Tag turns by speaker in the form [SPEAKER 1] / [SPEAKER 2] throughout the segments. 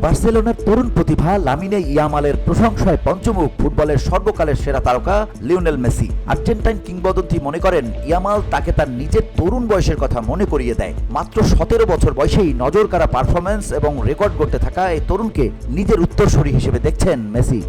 [SPEAKER 1] বার্সেলোনার তরুণ প্রতিভা লামিনে ইয়ামালের প্রশংসায় পঞ্চমুখ ফুটবলের সর্বকালের সেরা তারকা লিওনেল মেসি। আর্জেন্টাইন কিংবদন্তি মনে করেন ইয়ামাল তাকে তার নিজের তরুণ বয়সের কথা মনে করিয়ে দেয়। মাত্র 17 বছর বয়সেই নজরকাড়া পারফরম্যান্স এবং রেকর্ড গড়তে থাকা এই তরুণকে নিজের উত্তরসূরি হিসেবে দেখছেন মেসি।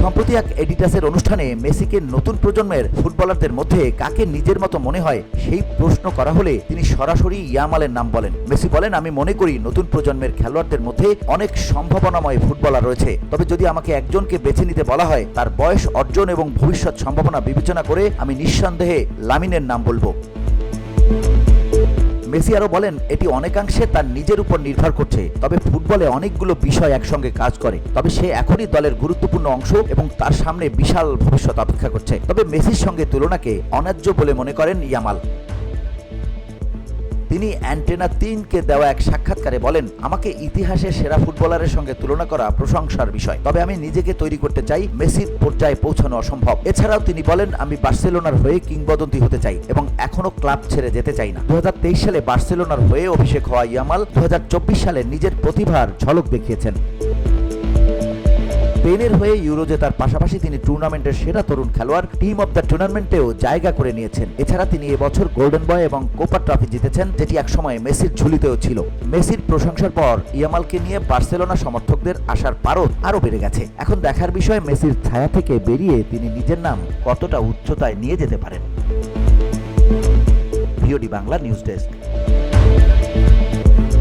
[SPEAKER 1] সম্প্রতি এক এডিটাসের অনুষ্ঠানে মেসিকে নতুন প্রজন্মের ফুটবলারদের মধ্যে কাকে নিজের মতো মনে হয় সেই প্রশ্ন করা হলে তিনি সরাসরি ইয়ামালের নাম বলেন। মেসি বলেন, আমি মনে করি নতুন প্রজন্মের খেলোয়াড়দের মধ্যে অনেক সম্ভাবনাময় ফুটবলার রয়েছে, তবে যদি আমাকে একজনকে বেছে নিতে বলা হয় তার বয়স, অর্জন এবং ভবিষ্যৎ সম্ভাবনা বিবেচনা করে আমি নিঃসন্দেহে লামিনের নাম বলবো। মেসি আরও বলেন, এটি অনেকাংশে তার নিজের উপর নির্ভর করছে, তবে ফুটবলে অনেকগুলো বিষয় একসঙ্গে কাজ করে। তবে সে এখনই দলের গুরুত্বপূর্ণ অংশ এবং তার সামনে বিশাল ভবিষ্যৎ অপেক্ষা করছে। তবে মেসির সঙ্গে তুলনাকে অন্যায্য বলে মনে করেন ইয়ামাল। তিনি অ্যান্টেনা 3কে দেওয়া এক সাক্ষাৎকারে বলেন, আমাকে ইতিহাসের সেরা ফুটবলারের সঙ্গে তুলনা করা প্রশংসার বিষয়, তবে আমি নিজেকে তৈরি করতে চাই, মেসির পর্যায়ে পৌঁছানো অসম্ভব। এছাড়াও তিনি বলেন, আমি বার্সেলোনার হয়ে কিংবদন্তি হতে চাই এবং এখনো ক্লাব ছেড়ে যেতে চাই না। 2023 সালে বার্সেলোনার হয়ে অভিষেক হওয়া ইয়ামাল 2024 সালে নিজের প্রতিভার ঝলক দেখিয়েছেন। স্পেনের হয়ে ইউরো জেতার পাশাপাশি তিনি টুর্নামেন্টের সেরা তরুণ খেলোয়াড়, টিম অব দ্য টুর্নামেন্টেও জায়গা করে নিয়েছেন। এছাড়া তিনি এবছর গোল্ডেন বয় এবং কোপা ট্রফি জিতেছেন, যেটি একসময় মেসির ঝুলিতেও ছিল। মেসির প্রশংসার পর ইয়ামালকে নিয়ে বার্সেলোনা সমর্থকদের আশার পারদ আরও বেড়ে গেছে। এখন দেখার বিষয় মেসির ছায়া থেকে বেরিয়ে তিনি নিজের নাম কতটা উচ্চতায় নিয়ে যেতে পারেন। VOD Bangla news desk.